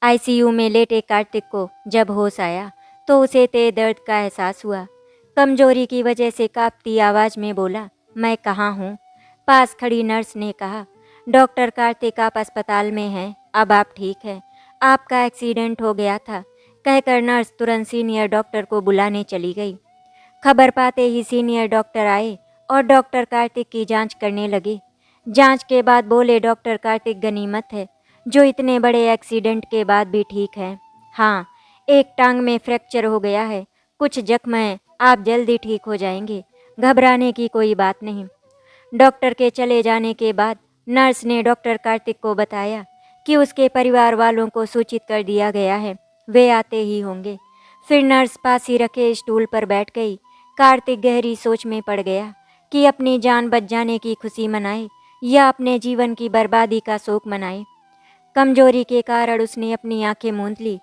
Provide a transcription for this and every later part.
ICU में लेटे कार्तिक को जब होश आया तो उसे तेज दर्द का एहसास हुआ। कमजोरी की वजह से कांपती आवाज़ में बोला, मैं कहाँ हूँ? पास खड़ी नर्स ने कहा, डॉक्टर कार्तिक आप अस्पताल में हैं, अब आप ठीक हैं, आपका एक्सीडेंट हो गया था। कहकर नर्स तुरंत सीनियर डॉक्टर को बुलाने चली गई। खबर पाते ही सीनियर डॉक्टर आए और डॉक्टर कार्तिक की जांच करने लगे। जांच के बाद बोले, डॉक्टर कार्तिक गनीमत है जो इतने बड़े एक्सीडेंट के बाद भी ठीक है। हाँ, एक टांग में फ्रैक्चर हो गया है, कुछ जख्म है, आप जल्दी ठीक हो जाएंगे, घबराने की कोई बात नहीं। डॉक्टर के चले जाने के बाद नर्स ने डॉक्टर कार्तिक को बताया कि उसके परिवार वालों को सूचित कर दिया गया है, वे आते ही होंगे। फिर नर्स पास ही रखे स्टूल पर बैठ गई। कार्तिक गहरी सोच में पड़ गया कि अपनी जान बच जाने की खुशी मनाए या अपने जीवन की बर्बादी का शोक मनाए। कमजोरी के कारण उसने अपनी आंखें मूंद ली।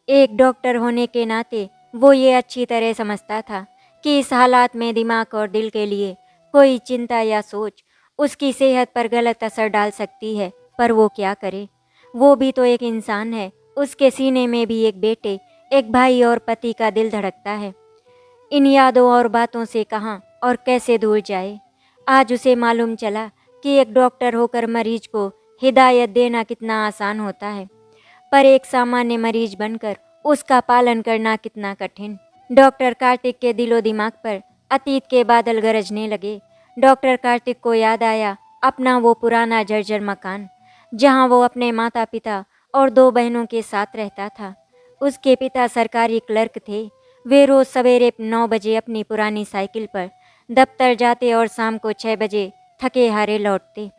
एक डॉक्टर होने के नाते वो ये अच्छी तरह समझता था कि इस हालात में दिमाग और दिल के लिए कोई चिंता या सोच उसकी सेहत पर गलत असर डाल सकती है, पर वो क्या करे? वो भी तो एक इंसान है, उसके सीने में भी एक बेटे, एक भाई और पति का दिल धड़कता है। इन यादों और बातों से कहाँ और कैसे दूर जाए? आज उसे मालूम चला कि एक डॉक्टर होकर मरीज को हिदायत देना कितना आसान होता है, पर एक सामान्य मरीज बनकर उसका पालन करना कितना कठिन। डॉक्टर कार्तिक के दिलो दिमाग पर अतीत के बादल गरजने लगे। डॉक्टर कार्तिक को याद आया अपना वो पुराना जर्जर मकान, जहाँ वो अपने माता पिता और 2 बहनों के साथ रहता था। उसके पिता सरकारी क्लर्क थे। वे रोज़ सवेरे 9 बजे अपनी पुरानी साइकिल पर दफ्तर जाते और शाम को 6 बजे थके हारे लौटते।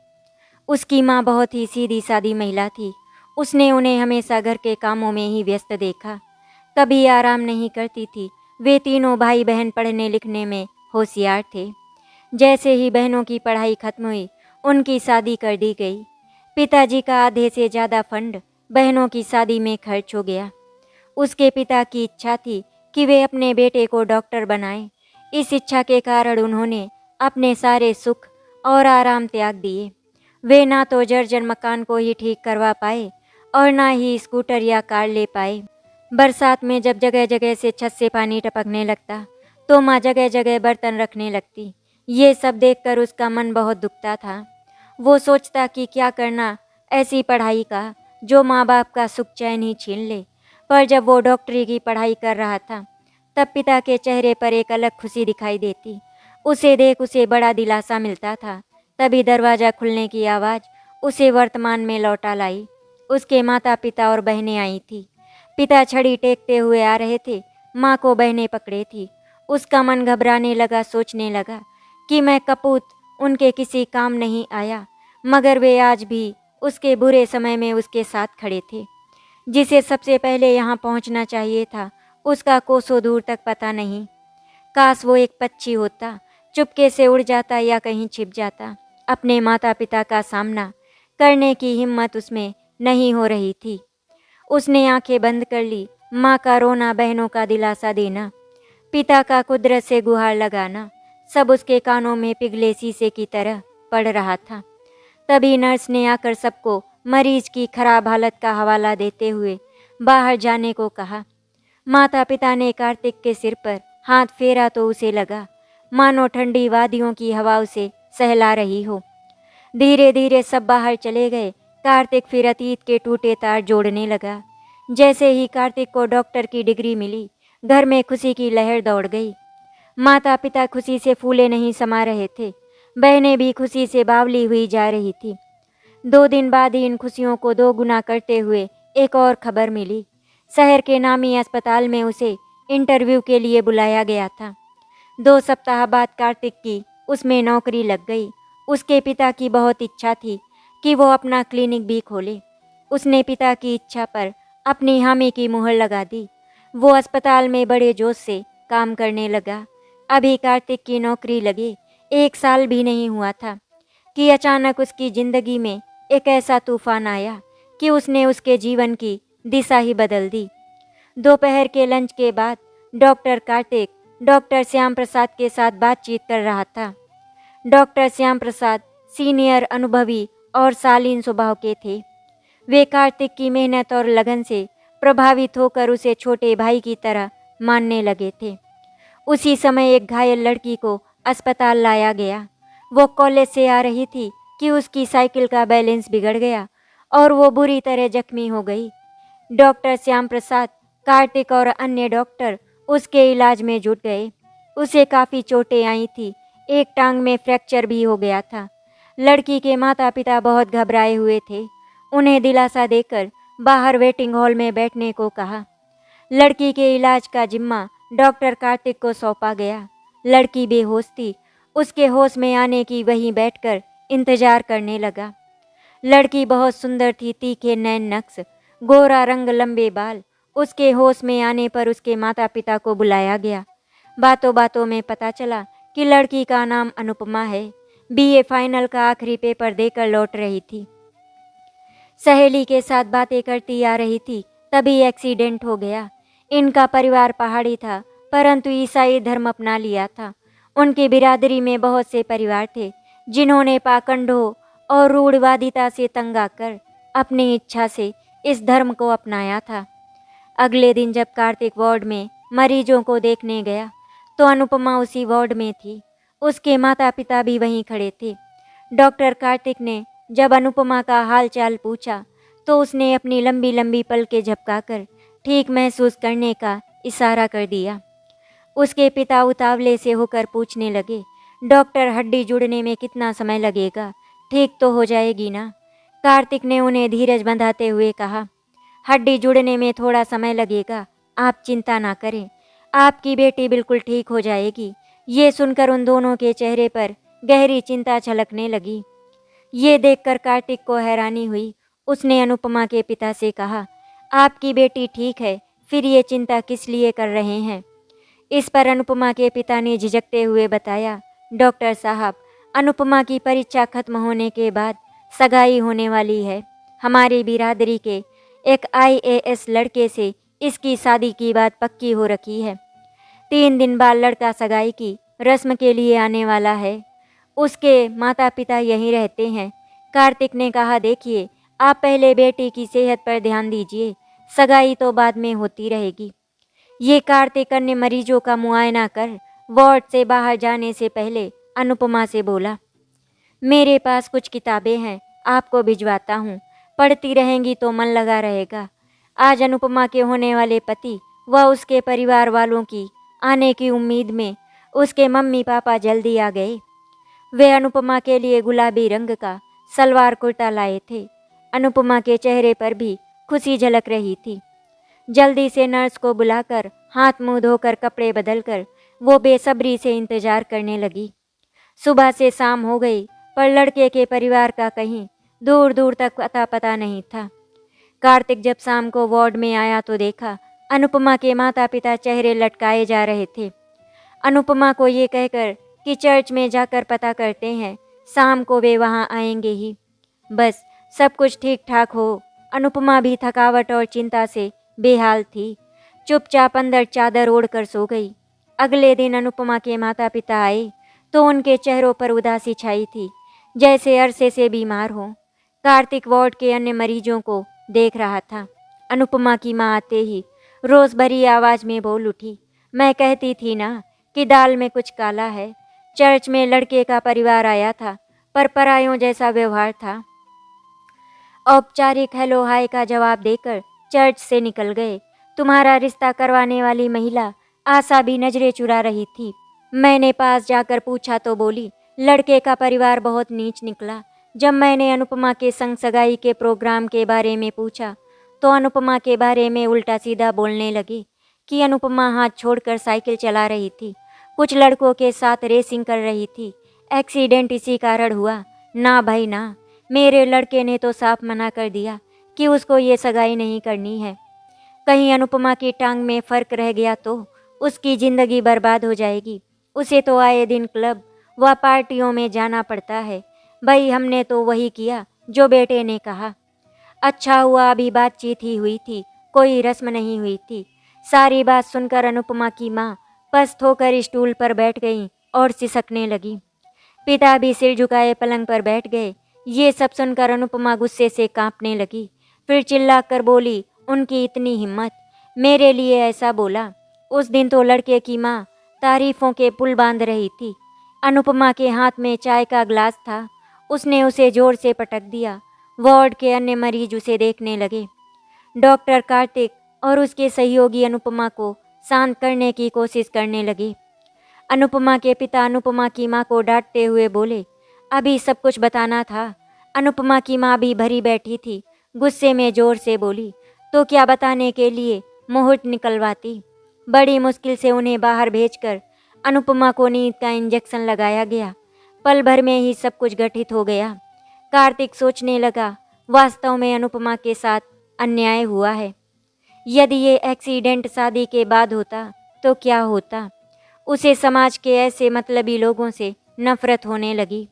उसकी माँ बहुत ही सीधी सादी महिला थी। उसने उन्हें हमेशा घर के कामों में ही व्यस्त देखा, कभी आराम नहीं करती थी। वे तीनों भाई बहन पढ़ने लिखने में होशियार थे। जैसे ही बहनों की पढ़ाई खत्म हुई, उनकी शादी कर दी गई। पिताजी का आधे से ज़्यादा फंड बहनों की शादी में खर्च हो गया। उसके पिता की इच्छा थी कि वे अपने बेटे को डॉक्टर बनाएं। इस इच्छा के कारण उन्होंने अपने सारे सुख और आराम त्याग दिए। वे ना तो जर्जर मकान को ही ठीक करवा पाए और ना ही स्कूटर या कार ले पाए। बरसात में जब जगह जगह से छत से पानी टपकने लगता तो माँ जगह जगह बर्तन रखने लगती। ये सब देखकर उसका मन बहुत दुखता था। वो सोचता कि क्या करना ऐसी पढ़ाई का जो माँ बाप का सुख चैन ही छीन ले। पर जब वो डॉक्टरी की पढ़ाई कर रहा था तब पिता के चेहरे पर एक अलग खुशी दिखाई देती। उसे देख उसे बड़ा दिलासा मिलता था। तभी दरवाज़ा खुलने की आवाज़ उसे वर्तमान में लौटा लाई। उसके माता पिता और बहनें आई थी। पिता छड़ी टेकते हुए आ रहे थे, माँ को बहनें पकड़े थी। उसका मन घबराने लगा, सोचने लगा कि मैं कपूत उनके किसी काम नहीं आया, मगर वे आज भी उसके बुरे समय में उसके साथ खड़े थे। जिसे सबसे पहले यहाँ पहुँचना चाहिए था, उसका कोसों दूर तक पता नहीं। काश वो एक पक्षी होता, चुपके से उड़ जाता या कहीं छिप जाता। अपने माता पिता का सामना करने की हिम्मत उसमें नहीं हो रही थी। उसने आंखें बंद कर ली। माँ का रोना, बहनों का दिलासा देना, पिता का कुदरत से गुहार लगाना, सब उसके कानों में पिघले शीशे की तरह पड़ रहा था। तभी नर्स ने आकर सबको मरीज की खराब हालत का हवाला देते हुए बाहर जाने को कहा। माता पिता ने कार्तिक के सिर पर हाथ फेरा तो उसे लगा मानो ठंडी वादियों की हवा उसे सहला रही हो। धीरे धीरे सब बाहर चले गए। कार्तिक फिर अतीत के टूटे तार जोड़ने लगा। जैसे ही कार्तिक को डॉक्टर की डिग्री मिली, घर में खुशी की लहर दौड़ गई। माता पिता खुशी से फूले नहीं समा रहे थे, बहनें भी खुशी से बावली हुई जा रही थी। 2 दिन बाद ही इन खुशियों को 2 गुना करते हुए एक और खबर मिली। शहर के नामी अस्पताल में उसे इंटरव्यू के लिए बुलाया गया था। 2 सप्ताह बाद कार्तिक की उसमें नौकरी लग गई। उसके पिता की बहुत इच्छा थी कि वो अपना क्लिनिक भी खोले। उसने पिता की इच्छा पर अपनी हामी की मुहर लगा दी। वो अस्पताल में बड़े जोश से काम करने लगा। अभी कार्तिक की नौकरी लगे 1 साल भी नहीं हुआ था कि अचानक उसकी ज़िंदगी में एक ऐसा तूफान आया कि उसने उसके जीवन की दिशा ही बदल दी। दोपहर के लंच के बाद डॉक्टर कार्तिक डॉक्टर श्याम प्रसाद के साथ बातचीत कर रहा था। डॉक्टर श्याम प्रसाद सीनियर, अनुभवी और शालीन स्वभाव के थे। वे कार्तिक की मेहनत और लगन से प्रभावित होकर उसे छोटे भाई की तरह मानने लगे थे। उसी समय एक घायल लड़की को अस्पताल लाया गया। वो कॉलेज से आ रही थी कि उसकी साइकिल का बैलेंस बिगड़ गया और वो बुरी तरह जख्मी हो गई। डॉक्टर श्याम प्रसाद, कार्तिक और अन्य डॉक्टर उसके इलाज में जुट गए। उसे काफ़ी चोटें आई थी, एक टांग में फ्रैक्चर भी हो गया था। लड़की के माता पिता बहुत घबराए हुए थे। उन्हें दिलासा देकर बाहर वेटिंग हॉल में बैठने को कहा। लड़की के इलाज का जिम्मा डॉक्टर कार्तिक को सौंपा गया। लड़की बेहोश थी। उसके होश में आने की वहीं बैठकर इंतजार करने लगा। लड़की बहुत सुंदर थी, तीखे नैन नक्श, गोरा रंग, लंबे बाल। उसके होश में आने पर उसके माता पिता को बुलाया गया। बातों बातों में पता चला कि लड़की का नाम अनुपमा है। बीए फाइनल का आखिरी पेपर देकर लौट रही थी। सहेली के साथ बातें करती आ रही थी, तभी एक्सीडेंट हो गया। इनका परिवार पहाड़ी था, परंतु ईसाई धर्म अपना लिया था। उनकी बिरादरी में बहुत से परिवार थे जिन्होंने पाखंडों और रूढ़वादिता से तंग आकर अपनी इच्छा से इस धर्म को अपनाया था। अगले दिन जब कार्तिक वार्ड में मरीजों को देखने गया तो अनुपमा उसी वार्ड में थी। उसके माता पिता भी वहीं खड़े थे। डॉक्टर कार्तिक ने जब अनुपमा का हाल चाल पूछा तो उसने अपनी लंबी लंबी पलकें झपकाकर ठीक महसूस करने का इशारा कर दिया। उसके पिता उतावले से होकर पूछने लगे, डॉक्टर, हड्डी जुड़ने में कितना समय लगेगा? ठीक तो हो जाएगी ना? कार्तिक ने उन्हें धीरज बंधाते हुए कहा, हड्डी जुड़ने में थोड़ा समय लगेगा, आप चिंता ना करें, आपकी बेटी बिल्कुल ठीक हो जाएगी। ये सुनकर उन दोनों के चेहरे पर गहरी चिंता झलकने लगी। ये देखकर कार्तिक को हैरानी हुई। उसने अनुपमा के पिता से कहा, आपकी बेटी ठीक है, फिर ये चिंता किस लिए कर रहे हैं? इस पर अनुपमा के पिता ने झिझकते हुए बताया, डॉक्टर साहब, अनुपमा की परीक्षा खत्म होने के बाद सगाई होने वाली है। हमारी बिरादरी के एक आईएएस लड़के से इसकी शादी की बात पक्की हो रखी है। 3 दिन बाद लड़का सगाई की रस्म के लिए आने वाला है। उसके माता पिता यहीं रहते हैं। कार्तिक ने कहा, देखिए, आप पहले बेटी की सेहत पर ध्यान दीजिए, सगाई तो बाद में होती रहेगी। ये कार्तिक अन्य मरीजों का मुआयना कर वार्ड से बाहर जाने से पहले अनुपमा से बोला, मेरे पास कुछ किताबें हैं, आपको भिजवाता हूँ, पढ़ती रहेंगी तो मन लगा रहेगा। आज अनुपमा के होने वाले पति व उसके परिवार वालों की आने की उम्मीद में उसके मम्मी पापा जल्दी आ गए। वे अनुपमा के लिए गुलाबी रंग का सलवार कुर्ता लाए थे। अनुपमा के चेहरे पर भी खुशी झलक रही थी। जल्दी से नर्स को बुलाकर हाथ मुंह धोकर कपड़े बदलकर वो बेसब्री से इंतजार करने लगी। सुबह से शाम हो गई, पर लड़के के परिवार का कहीं दूर दूर तक अता पता नहीं था। कार्तिक जब शाम को वार्ड में आया तो देखा अनुपमा के माता पिता चेहरे लटकाए जा रहे थे। अनुपमा को ये कहकर कि चर्च में जाकर पता करते हैं, शाम को वे वहाँ आएंगे ही। बस सब कुछ ठीक ठाक हो। अनुपमा भी थकावट और चिंता से बेहाल थी। चुपचाप अंदर चादर ओढ़कर सो गई। अगले दिन अनुपमा के माता पिता आए तो उनके चेहरों पर उदासी छाई थी, जैसे अरसे से बीमार हो। कार्तिक वार्ड के अन्य मरीजों को देख रहा था। अनुपमा की माँ आते ही रोज़ भरी आवाज़ में बोल उठी, मैं कहती थी ना कि दाल में कुछ काला है। चर्च में लड़के का परिवार आया था, पर परायों जैसा व्यवहार था। औपचारिक हेलो हाय का जवाब देकर चर्च से निकल गए। तुम्हारा रिश्ता करवाने वाली महिला आशा भी नजरें चुरा रही थी। मैंने पास जाकर पूछा तो बोली, लड़के का परिवार बहुत नीच निकला। जब मैंने अनुपमा के संग सगाई के प्रोग्राम के बारे में पूछा तो अनुपमा के बारे में उल्टा सीधा बोलने लगे कि अनुपमा हाथ छोड़कर साइकिल चला रही थी, कुछ लड़कों के साथ रेसिंग कर रही थी, एक्सीडेंट इसी कारण हुआ। ना भाई ना, मेरे लड़के ने तो साफ मना कर दिया कि उसको ये सगाई नहीं करनी है। कहीं अनुपमा की टांग में फर्क रह गया तो उसकी ज़िंदगी बर्बाद हो जाएगी। उसे तो आए दिन क्लब व पार्टियों में जाना पड़ता है। भाई हमने तो वही किया जो बेटे ने कहा। अच्छा हुआ अभी बातचीत ही हुई थी, कोई रस्म नहीं हुई थी। सारी बात सुनकर अनुपमा की माँ पस्त होकर स्टूल पर बैठ गई और सिसकने लगी। पिता भी सिर झुकाए पलंग पर बैठ गए। ये सब सुनकर अनुपमा गुस्से से कांपने लगी। फिर चिल्लाकर बोली, उनकी इतनी हिम्मत, मेरे लिए ऐसा बोला। उस दिन तो लड़के की माँ तारीफों के पुल बांध रही थी। अनुपमा के हाथ में चाय का ग्लास था, उसने उसे जोर से पटक दिया। वार्ड के अन्य मरीज उसे देखने लगे। डॉक्टर कार्तिक और उसके सहयोगी अनुपमा को शांत करने की कोशिश करने लगे। अनुपमा के पिता अनुपमा की माँ को डांटते हुए बोले, अभी सब कुछ बताना था। अनुपमा की माँ भी भरी बैठी थी, गुस्से में जोर से बोली, तो क्या बताने के लिए मुहूर्त निकलवाती। बड़ी मुश्किल से उन्हें बाहर भेजकर अनुपमा को नींद का इंजेक्शन लगाया गया। पल भर में ही सब कुछ घटित हो गया। कार्तिक सोचने लगा, वास्तव में अनुपमा के साथ अन्याय हुआ है। यदि ये एक्सीडेंट शादी के बाद होता तो क्या होता। उसे समाज के ऐसे मतलबी लोगों से नफरत होने लगी।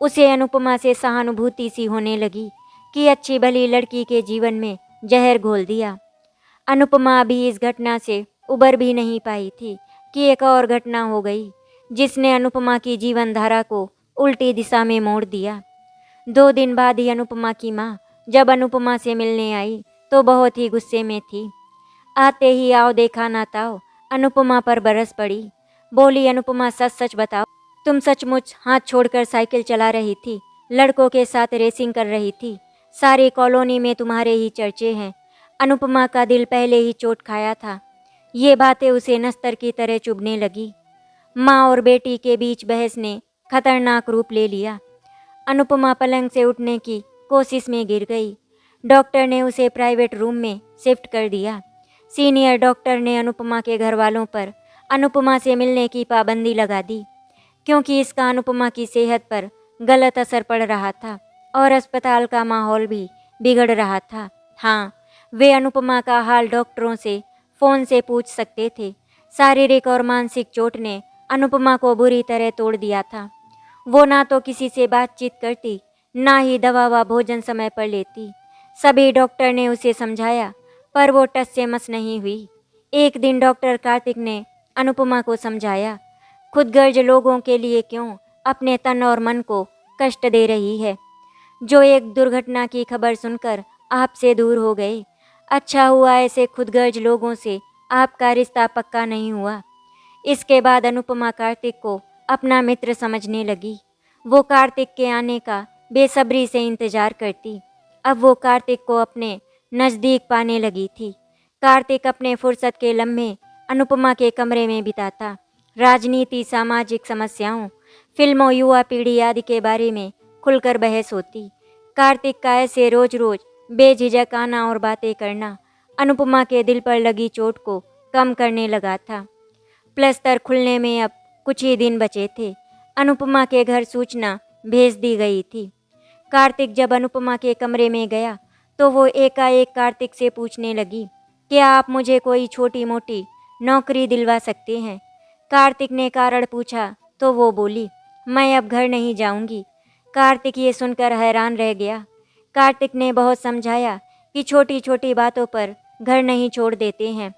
उसे अनुपमा से सहानुभूति सी होने लगी कि अच्छी भली लड़की के जीवन में जहर घोल दिया। अनुपमा अभी इस घटना से उबर भी नहीं पाई थी कि एक और घटना हो गई, जिसने अनुपमा की जीवन धारा को उल्टी दिशा में मोड़ दिया। 2 दिन बाद ही अनुपमा की माँ जब अनुपमा से मिलने आई तो बहुत ही गुस्से में थी। आते ही आओ देखा ना ताओ अनुपमा पर बरस पड़ी। बोली, अनुपमा सच सच बताओ, तुम सचमुच हाथ छोड़कर साइकिल चला रही थी, लड़कों के साथ रेसिंग कर रही थी, सारी कॉलोनी में तुम्हारे ही चर्चे हैं। अनुपमा का दिल पहले ही चोट खाया था। ये बातें उसे नस्तर की तरह चुभने लगी। माँ और बेटी के बीच बहस ने खतरनाक रूप ले लिया। अनुपमा पलंग से उठने की कोशिश में गिर गई। डॉक्टर ने उसे प्राइवेट रूम में शिफ्ट कर दिया। सीनियर डॉक्टर ने अनुपमा के घर वालों पर अनुपमा से मिलने की पाबंदी लगा दी, क्योंकि इसका अनुपमा की सेहत पर गलत असर पड़ रहा था और अस्पताल का माहौल भी बिगड़ रहा था। हाँ, वे अनुपमा का हाल डॉक्टरों से फ़ोन से पूछ सकते थे। शारीरिक और मानसिक चोट ने अनुपमा को बुरी तरह तोड़ दिया था। वो ना तो किसी से बातचीत करती, ना ही दवा व भोजन समय पर लेती। सभी डॉक्टर ने उसे समझाया, पर वो टस से मस नहीं हुई। एक दिन डॉक्टर कार्तिक ने अनुपमा को समझाया, खुदगर्ज लोगों के लिए क्यों अपने तन और मन को कष्ट दे रही है, जो एक दुर्घटना की खबर सुनकर आपसे दूर हो गए। अच्छा हुआ ऐसे खुदगर्ज लोगों से आपका रिश्ता पक्का नहीं हुआ। इसके बाद अनुपमा कार्तिक को अपना मित्र समझने लगी। वो कार्तिक के आने का बेसब्री से इंतजार करती। अब वो कार्तिक को अपने नज़दीक पाने लगी थी। कार्तिक अपने फुर्सत के लम्हे अनुपमा के कमरे में बिताता। राजनीति, सामाजिक समस्याओं, फिल्मों, युवा पीढ़ी आदि के बारे में खुलकर बहस होती। कार्तिक का ऐसे रोज रोज बेझिझक आना और बातें करना अनुपमा के दिल पर लगी चोट को कम करने लगा था। प्लस्तर खुलने में अब कुछ ही दिन बचे थे। अनुपमा के घर सूचना भेज दी गई थी। कार्तिक जब अनुपमा के कमरे में गया तो वो एकाएक कार्तिक से पूछने लगी, क्या आप मुझे कोई छोटी मोटी नौकरी दिलवा सकते हैं। कार्तिक ने कारण पूछा तो वो बोली, मैं अब घर नहीं जाऊंगी। कार्तिक ये सुनकर हैरान रह गया। कार्तिक ने बहुत समझाया कि छोटी छोटी बातों पर घर नहीं छोड़ देते हैं,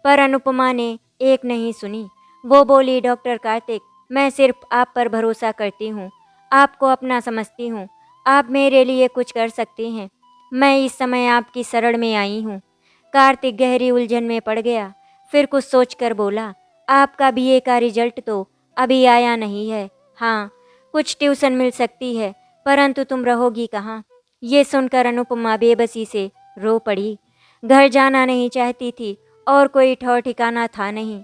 पर अनुपमा ने एक नहीं सुनी। वो बोली, डॉक्टर कार्तिक, मैं सिर्फ आप पर भरोसा करती हूँ, आपको अपना समझती हूँ, आप मेरे लिए कुछ कर सकते हैं। मैं इस समय आपकी शरण में आई हूँ। कार्तिक गहरी उलझन में पड़ गया, फिर कुछ सोचकर बोला, आपका बीए का रिजल्ट तो अभी आया नहीं है। हाँ, कुछ ट्यूशन मिल सकती है, परंतु तुम रहोगी कहाँ। ये सुनकर अनुपमा बेबसी से रो पड़ी। घर जाना नहीं चाहती थी और कोई ठौर ठिकाना था नहीं।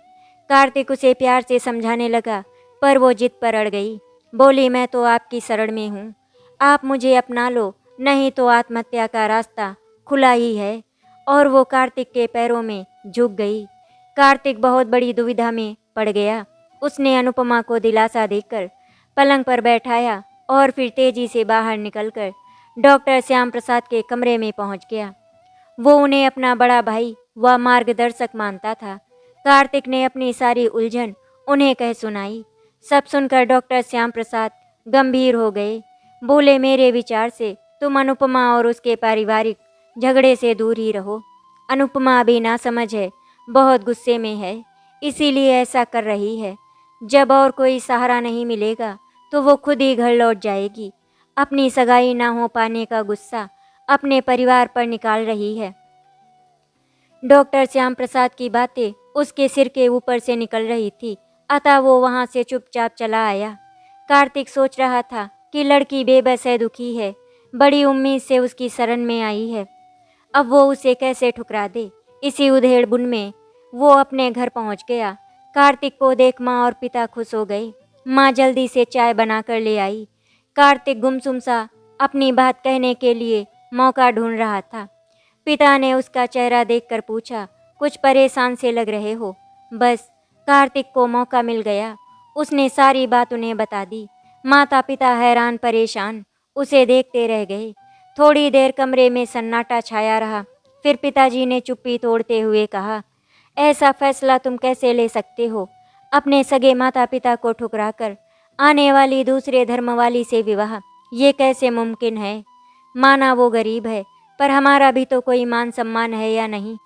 कार्तिक उसे प्यार से समझाने लगा, पर वो जिद पर अड़ गई। बोली, मैं तो आपकी शरण में हूँ, आप मुझे अपना लो, नहीं तो आत्महत्या का रास्ता खुला ही है। और वो कार्तिक के पैरों में झुक गई। कार्तिक बहुत बड़ी दुविधा में पड़ गया। उसने अनुपमा को दिलासा देकर पलंग पर बैठाया और फिर तेजी से बाहर निकलकर डॉक्टर श्याम प्रसाद के कमरे में पहुंच गया। वो उन्हें अपना बड़ा भाई व मार्गदर्शक मानता था। कार्तिक ने अपनी सारी उलझन उन्हें कह सुनाई। सब सुनकर डॉक्टर श्याम प्रसाद गंभीर हो गए। बोले, मेरे विचार से तुम अनुपमा और उसके पारिवारिक झगड़े से दूर ही रहो। अनुपमा अभी नासमझ है, बहुत गुस्से में है, इसीलिए ऐसा कर रही है। जब और कोई सहारा नहीं मिलेगा तो वो खुद ही घर लौट जाएगी। अपनी सगाई ना हो पाने का गुस्सा अपने परिवार पर निकाल रही है। डॉक्टर श्याम प्रसाद की बातें उसके सिर के ऊपर से निकल रही थी, अतः वो वहाँ से चुपचाप चला आया। कार्तिक सोच रहा था कि लड़की बेबस है, दुखी है, बड़ी उम्मीद से उसकी शरण में आई है, अब वो उसे कैसे ठुकरा दे। इसी उधेड़ बुन में वो अपने घर पहुंच गया। कार्तिक को देख माँ और पिता खुश हो गए। माँ जल्दी से चाय बना कर ले आई। कार्तिक गुमसुम सा अपनी बात कहने के लिए मौका ढूंढ रहा था। पिता ने उसका चेहरा देखकर पूछा, कुछ परेशान से लग रहे हो? बस कार्तिक को मौका मिल गया। उसने सारी बात उन्हें बता दी। माता पिता हैरान परेशान उसे देखते रह गए। थोड़ी देर कमरे में सन्नाटा छाया रहा। फिर पिताजी ने चुप्पी तोड़ते हुए कहा, ऐसा फैसला तुम कैसे ले सकते हो? अपने सगे माता पिता को ठुकरा कर आने वाली दूसरे धर्म वाली से विवाह, ये कैसे मुमकिन है? माना वो गरीब है, पर हमारा भी तो कोई मान सम्मान है या नहीं?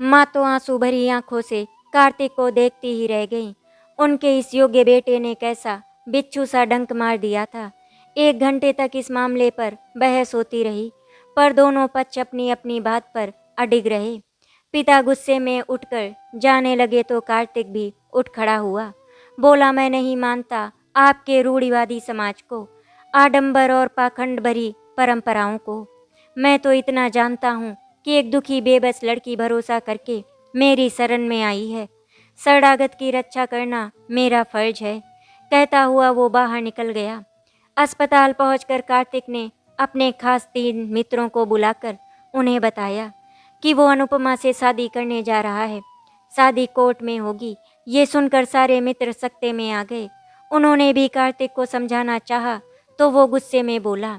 माँ तो आंसू भरी आंखों से कार्तिक को देखती ही रह गई। उनके इस योग्य बेटे ने कैसा बिच्छू सा डंक मार दिया था। 1 घंटे तक इस मामले पर बहस होती रही, पर दोनों पक्ष अपनी अपनी बात पर अडिग रहे। पिता गुस्से में उठकर जाने लगे तो कार्तिक भी उठ खड़ा हुआ। बोला, मैं नहीं मानता आपके रूढ़िवादी समाज को, आडंबर और पाखंड भरी परंपराओं को। मैं तो इतना जानता हूँ कि एक दुखी बेबस लड़की भरोसा करके मेरी शरण में आई है। शरणागत की रक्षा करना मेरा फर्ज है। कहता हुआ वो बाहर निकल गया। अस्पताल पहुंचकर कार्तिक ने अपने खास 3 मित्रों को बुलाकर उन्हें बताया कि वो अनुपमा से शादी करने जा रहा है। शादी कोर्ट में होगी। ये सुनकर सारे मित्र सकते में आ गए। उन्होंने भी कार्तिक को समझाना चाहा तो वो गुस्से में बोला,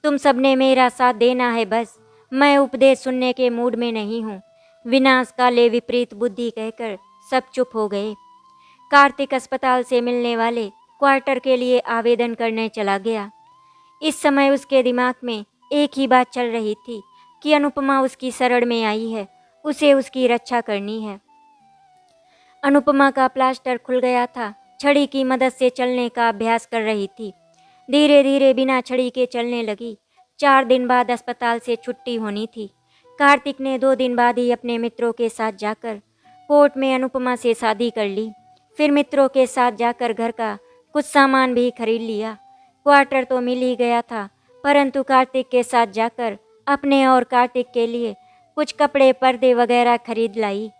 तुम सबने मेरा साथ देना है बस, मैं उपदेश सुनने के मूड में नहीं हूँ। विनाश काले विपरीत बुद्धि कहकर सब चुप हो गए। कार्तिक अस्पताल से मिलने वाले क्वार्टर के लिए आवेदन करने चला गया। इस समय उसके दिमाग में एक ही बात चल रही थी कि अनुपमा उसकी शरण में आई है, उसे उसकी रक्षा करनी है। अनुपमा का प्लास्टर खुल गया था। छड़ी की मदद से चलने का अभ्यास कर रही थी। धीरे धीरे बिना छड़ी के चलने लगी। 4 दिन बाद अस्पताल से छुट्टी होनी थी। कार्तिक ने 2 दिन बाद ही अपने मित्रों के साथ जाकर कोर्ट में अनुपमा से शादी कर ली। फिर मित्रों के साथ जाकर घर का कुछ सामान भी खरीद लिया। क्वार्टर तो मिल ही गया था, परंतु कार्तिक के साथ जाकर अपने और कार्तिक के लिए कुछ कपड़े पर्दे वगैरह खरीद लाई।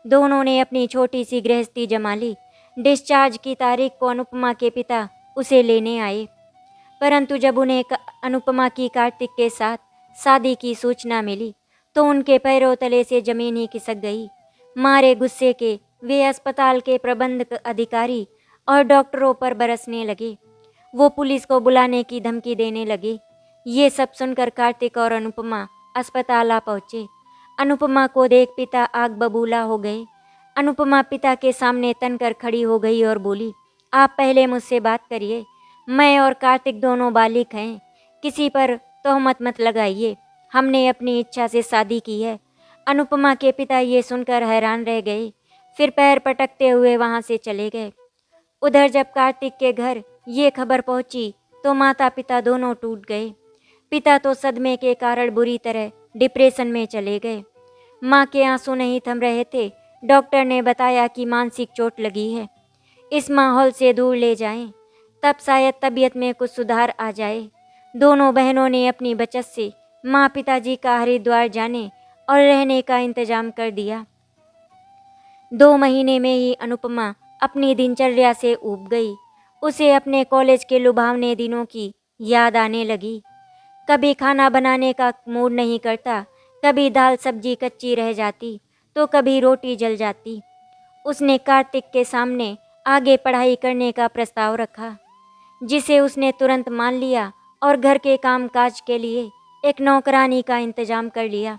दोनों ने अपनी छोटी सी गृहस्थी जमा ली। डिस्चार्ज की तारीख को अनुपमा के पिता उसे लेने आए, परंतु जब उन्हें अनुपमा की कार्तिक के साथ शादी की सूचना मिली तो उनके पैरों तले से जमीन ही खिसक गई। मारे गुस्से के वे अस्पताल के प्रबंधक अधिकारी और डॉक्टरों पर बरसने लगे। वो पुलिस को बुलाने की धमकी देने लगे। ये सब सुनकर कार्तिक और अनुपमा अस्पताल आ पहुँचे। अनुपमा को देख पिता आग बबूला हो गए। अनुपमा पिता के सामने तनकर खड़ी हो गई और बोली, आप पहले मुझसे बात करिए। मैं और कार्तिक दोनों बालिग हैं, किसी पर तोहमत मत लगाइए। हमने अपनी इच्छा से शादी की है। अनुपमा के पिता ये सुनकर हैरान रह गए, फिर पैर पटकते हुए वहाँ से चले गए। उधर जब कार्तिक के घर ये खबर पहुंची तो माता पिता दोनों टूट गए। पिता तो सदमे के कारण बुरी तरह डिप्रेशन में चले गए। माँ के आंसू नहीं थम रहे थे। डॉक्टर ने बताया कि मानसिक चोट लगी है, इस माहौल से दूर ले जाएं, तब शायद तबीयत में कुछ सुधार आ जाए। दोनों बहनों ने अपनी बचत से माँ पिताजी का हरिद्वार जाने और रहने का इंतजाम कर दिया। 2 महीने में ही अनुपमा अपनी दिनचर्या से ऊब गई। उसे अपने कॉलेज के लुभावने दिनों की याद आने लगी। कभी खाना बनाने का मूड नहीं करता, कभी दाल सब्जी कच्ची रह जाती तो कभी रोटी जल जाती। उसने कार्तिक के सामने आगे पढ़ाई करने का प्रस्ताव रखा, जिसे उसने तुरंत मान लिया और घर के कामकाज के लिए एक नौकरानी का इंतजाम कर लिया।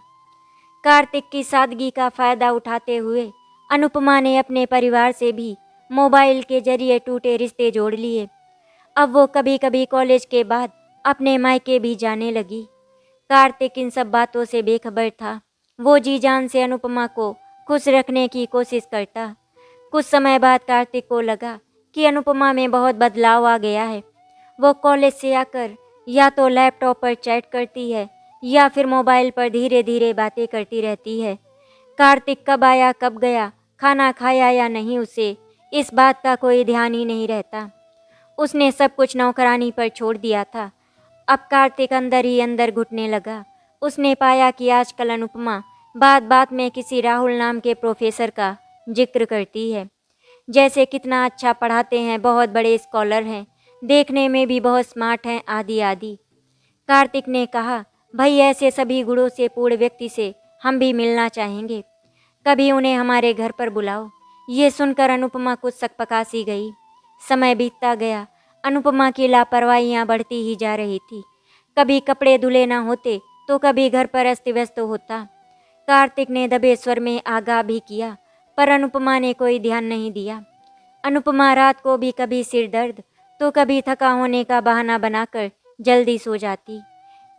कार्तिक की सादगी का फ़ायदा उठाते हुए अनुपमा ने अपने परिवार से भी मोबाइल के जरिए टूटे रिश्ते जोड़ लिए। अब वो कभी कभी कॉलेज के बाद अपने मायके भी जाने लगी। कार्तिक इन सब बातों से बेखबर था। वो जी जान से अनुपमा को खुश रखने की कोशिश करता। कुछ समय बाद कार्तिक को लगा कि अनुपमा में बहुत बदलाव आ गया है। वो कॉलेज से आकर या तो लैपटॉप पर चैट करती है या फिर मोबाइल पर धीरे धीरे बातें करती रहती है। कार्तिक कब आया कब गया, खाना खाया या नहीं, उसे इस बात का कोई ध्यान ही नहीं रहता। उसने सब कुछ नौकरानी पर छोड़ दिया था। अब कार्तिक अंदर ही अंदर घुटने लगा। उसने पाया कि आजकल अनुपमा बात बात में किसी राहुल नाम के प्रोफेसर का जिक्र करती है, जैसे कितना अच्छा पढ़ाते हैं, बहुत बड़े स्कॉलर हैं, देखने में भी बहुत स्मार्ट हैं, आदि आदि। कार्तिक ने कहा, भाई ऐसे सभी गुणों से पूर्ण व्यक्ति से हम भी मिलना चाहेंगे, कभी उन्हें हमारे घर पर बुलाओ। ये सुनकर अनुपमा कुछ सकपका सी गई। समय बीतता गया, अनुपमा की लापरवाहियाँ बढ़ती ही जा रही थी। कभी कपड़े धुले न होते तो कभी घर पर अस्त व्यस्त होता। कार्तिक ने दबे स्वर में आगाह भी किया, पर अनुपमा ने कोई ध्यान नहीं दिया। अनुपमा रात को भी कभी सिर दर्द तो कभी थका होने का बहाना बनाकर जल्दी सो जाती।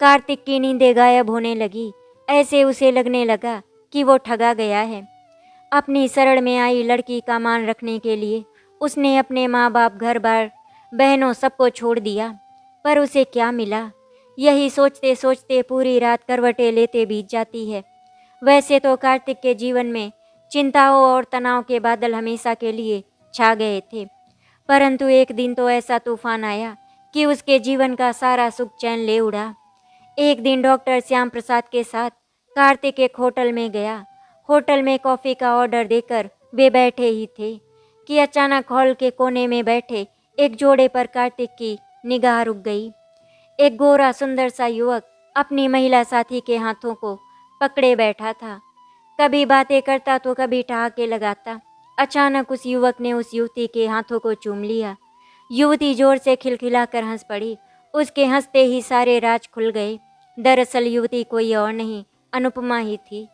कार्तिक की नींदें गायब होने लगी। ऐसे उसे लगने लगा कि वो ठगा गया है। अपनी शरण में आई लड़की का मान रखने के लिए उसने अपने माँ बाप, घर बार, बहनों सबको छोड़ दिया, पर उसे क्या मिला? यही सोचते सोचते पूरी रात करवटें लेते बीत जाती है। वैसे तो कार्तिक के जीवन में चिंताओं और तनाव के बादल हमेशा के लिए छा गए थे, परंतु एक दिन तो ऐसा तूफान आया कि उसके जीवन का सारा सुख चैन ले उड़ा। एक दिन डॉक्टर श्याम प्रसाद के साथ कार्तिक एक होटल में गया। होटल में कॉफ़ी का ऑर्डर देकर वे बैठे ही थे कि अचानक हॉल के कोने में बैठे एक जोड़े पर कार्तिक की निगाह रुक गई। एक गोरा सुंदर सा युवक अपनी महिला साथी के हाथों को पकड़े बैठा था। कभी बातें करता तो कभी ठहाके लगाता। अचानक उस युवक ने उस युवती के हाथों को चूम लिया। युवती जोर से खिलखिलाकर हंस पड़ी। उसके हंसते ही सारे राज खुल गए। दरअसल युवती कोई और नहीं, अनुपमा ही थी।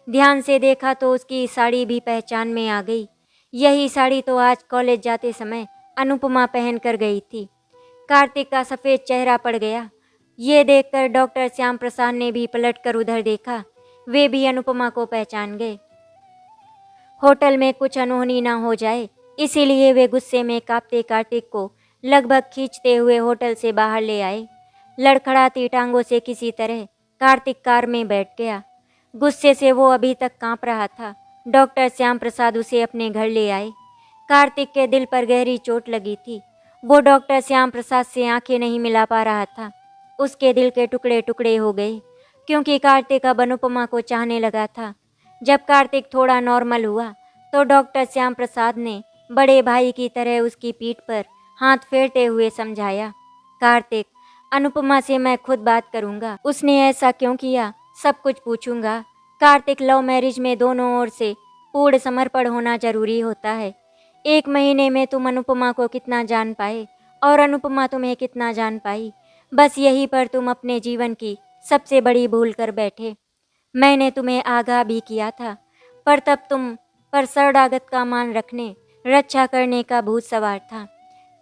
ध्यान से देखा तो उसकी साड़ी भी पहचान में आ गई। यही साड़ी तो आज कॉलेज जाते समय अनुपमा पहन कर गई थी। कार्तिक का सफ़ेद चेहरा पड़ गया। ये देखकर डॉक्टर श्याम प्रसाद ने भी पलटकर उधर देखा। वे भी अनुपमा को पहचान गए। होटल में कुछ अनहोनी ना हो जाए, इसीलिए वे गुस्से में कांपते कार्तिक को लगभग खींचते हुए होटल से बाहर ले आए। लड़खड़ाती टांगों से किसी तरह कार्तिक कार में बैठ गया। गुस्से से वो अभी तक कांप रहा था। डॉक्टर श्याम प्रसाद उसे अपने घर ले आए। कार्तिक के दिल पर गहरी चोट लगी थी। वो डॉक्टर श्याम प्रसाद से आंखें नहीं मिला पा रहा था। उसके दिल के टुकड़े टुकड़े हो गए, क्योंकि कार्तिक अब अनुपमा को चाहने लगा था। जब कार्तिक थोड़ा नॉर्मल हुआ तो डॉक्टर श्याम प्रसाद ने बड़े भाई की तरह उसकी पीठ पर हाथ फेरते हुए समझाया, कार्तिक, अनुपमा से मैं खुद बात करूंगा। उसने ऐसा क्यों किया, सब कुछ पूछूंगा। कार्तिक, लव मैरिज में दोनों ओर से पूर्ण समर्पण होना जरूरी होता है। 1 महीने में तुम अनुपमा को कितना जान पाए और अनुपमा तुम्हें कितना जान पाई, बस यही पर तुम अपने जीवन की सबसे बड़ी भूल कर बैठे। मैंने तुम्हें आगाह भी किया था, पर तब तुम पर शरणागत का मान रखने, रक्षा करने का भूत सवार था।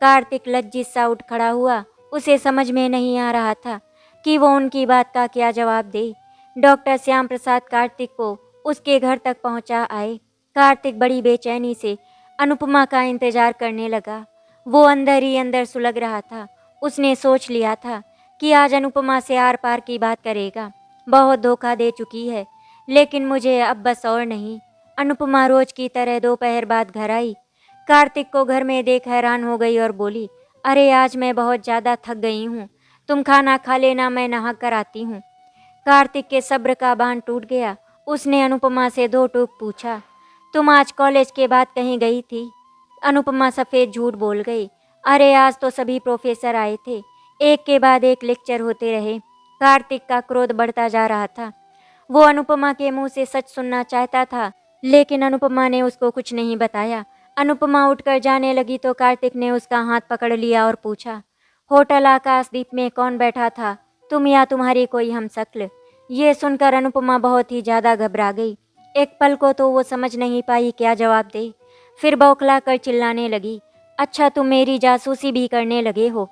कार्तिक लज्जित सा उठ खड़ा हुआ। उसे समझ में नहीं आ रहा था कि वो उनकी बात का क्या जवाब दे। डॉक्टर श्याम प्रसाद कार्तिक को उसके घर तक पहुंचा आए। कार्तिक बड़ी बेचैनी से अनुपमा का इंतजार करने लगा। वो अंदर ही अंदर सुलग रहा था। उसने सोच लिया था कि आज अनुपमा से आर पार की बात करेगा। बहुत धोखा दे चुकी है, लेकिन मुझे अब बस और नहीं। अनुपमा रोज की तरह दोपहर बाद घर आई। कार्तिक को घर में देख हैरान हो गई और बोली, अरे आज मैं बहुत ज़्यादा थक गई हूँ, तुम खाना खा लेना, मैं नहा कर आती हूँ। कार्तिक के सब्र का बांध टूट गया। उसने अनुपमा से 2 टूक पूछा, तुम आज कॉलेज के बाद कहीं गई थी? अनुपमा सफ़ेद झूठ बोल गई, अरे आज तो सभी प्रोफेसर आए थे, एक के बाद एक लेक्चर होते रहे। कार्तिक का क्रोध बढ़ता जा रहा था। वो अनुपमा के मुंह से सच सुनना चाहता था, लेकिन अनुपमा ने उसको कुछ नहीं बताया। अनुपमा उठकर जाने लगी तो कार्तिक ने उसका हाथ पकड़ लिया और पूछा, होटल आकाशदीप में कौन बैठा था, तुम या तुम्हारी कोई हमशक्ल? ये सुनकर अनुपमा बहुत ही ज़्यादा घबरा गई। एक पल को तो वो समझ नहीं पाई क्या जवाब दे। फिर बौखला कर चिल्लाने लगी, अच्छा तुम मेरी जासूसी भी करने लगे हो?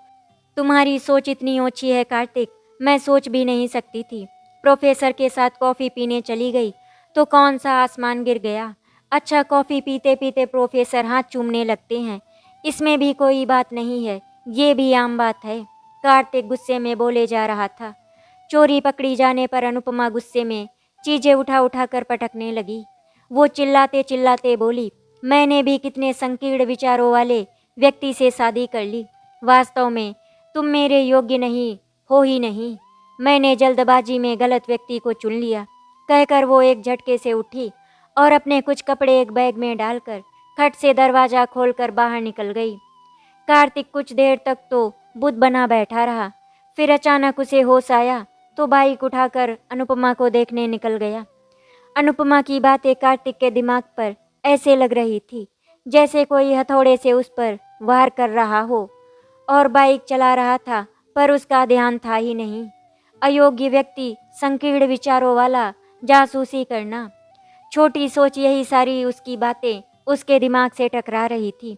तुम्हारी सोच इतनी ओछी है कार्तिक, मैं सोच भी नहीं सकती थी। प्रोफेसर के साथ कॉफ़ी पीने चली गई तो कौन सा आसमान गिर गया। अच्छा, कॉफ़ी पीते पीते प्रोफेसर हाथ चूमने लगते हैं, इसमें भी कोई बात नहीं है, ये भी आम बात है। कार्तिक गुस्से में बोले जा रहा था। चोरी पकड़ी जाने पर अनुपमा गुस्से में चीजें उठा उठा कर पटकने लगी। वो चिल्लाते चिल्लाते बोली, मैंने भी कितने संकीर्ण विचारों वाले व्यक्ति से शादी कर ली। वास्तव में तुम मेरे योग्य नहीं हो ही नहीं। मैंने जल्दबाजी में गलत व्यक्ति को चुन लिया, कहकर वो एक झटके से उठी और अपने कुछ कपड़े एक बैग में डालकर खट से दरवाज़ा खोलकर बाहर निकल गई। कार्तिक कुछ देर तक तो बुद्ध बना बैठा रहा। फिर अचानक उसे होश आया तो बाइक उठाकर अनुपमा को देखने निकल गया। अनुपमा की बातें कार्तिक के दिमाग पर ऐसे लग रही थी जैसे कोई हथौड़े से उस पर वार कर रहा हो, और बाइक चला रहा था पर उसका ध्यान था ही नहीं। अयोग्य व्यक्ति, संकीर्ण विचारों वाला, जासूसी करना, छोटी सोच, यही सारी उसकी बातें उसके दिमाग से टकरा रही थी।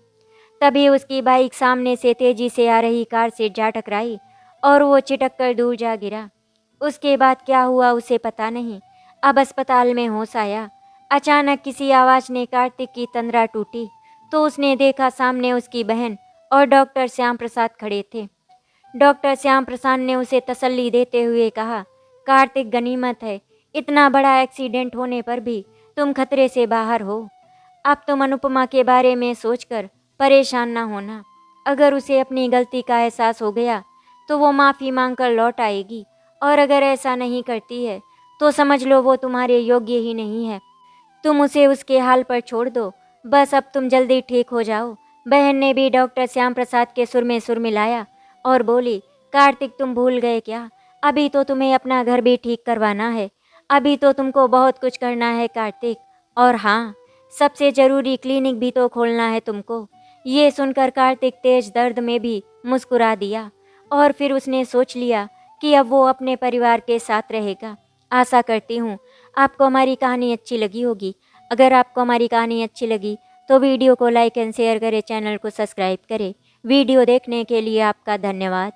तभी उसकी बाइक सामने से तेजी से आ रही कार से जा टकराई और वो चिटक कर दूर जा गिरा। उसके बाद क्या हुआ उसे पता नहीं। अब अस्पताल में होश आया। अचानक किसी आवाज़ ने कार्तिक की तंद्रा टूटी तो उसने देखा सामने उसकी बहन और डॉक्टर श्याम प्रसाद खड़े थे। डॉक्टर श्याम प्रसाद ने उसे तसल्ली देते हुए कहा, कार्तिक, गनीमत है, इतना बड़ा एक्सीडेंट होने पर भी तुम खतरे से बाहर हो। अब तुम अनुपमा के बारे में सोचकर परेशान ना होना। अगर उसे अपनी गलती का एहसास हो गया तो वो माफ़ी मांगकर लौट आएगी, और अगर ऐसा नहीं करती है तो समझ लो वो तुम्हारे योग्य ही नहीं है। तुम उसे उसके हाल पर छोड़ दो, बस अब तुम जल्दी ठीक हो जाओ। बहन ने भी डॉक्टर श्याम प्रसाद के सुर में सुर मिलाया और बोली, कार्तिक, तुम भूल गए क्या? अभी तो तुम्हें अपना घर भी ठीक करवाना है। अभी तो तुमको बहुत कुछ करना है कार्तिक। और हाँ, सबसे ज़रूरी क्लिनिक भी तो खोलना है तुमको। ये सुनकर कार्तिक तेज दर्द में भी मुस्कुरा दिया और फिर उसने सोच लिया कि अब वो अपने परिवार के साथ रहेगा। आशा करती हूँ आपको हमारी कहानी अच्छी लगी होगी। अगर आपको हमारी कहानी अच्छी लगी तो वीडियो को लाइक एंड शेयर करें, चैनल को सब्सक्राइब करें। वीडियो देखने के लिए आपका धन्यवाद।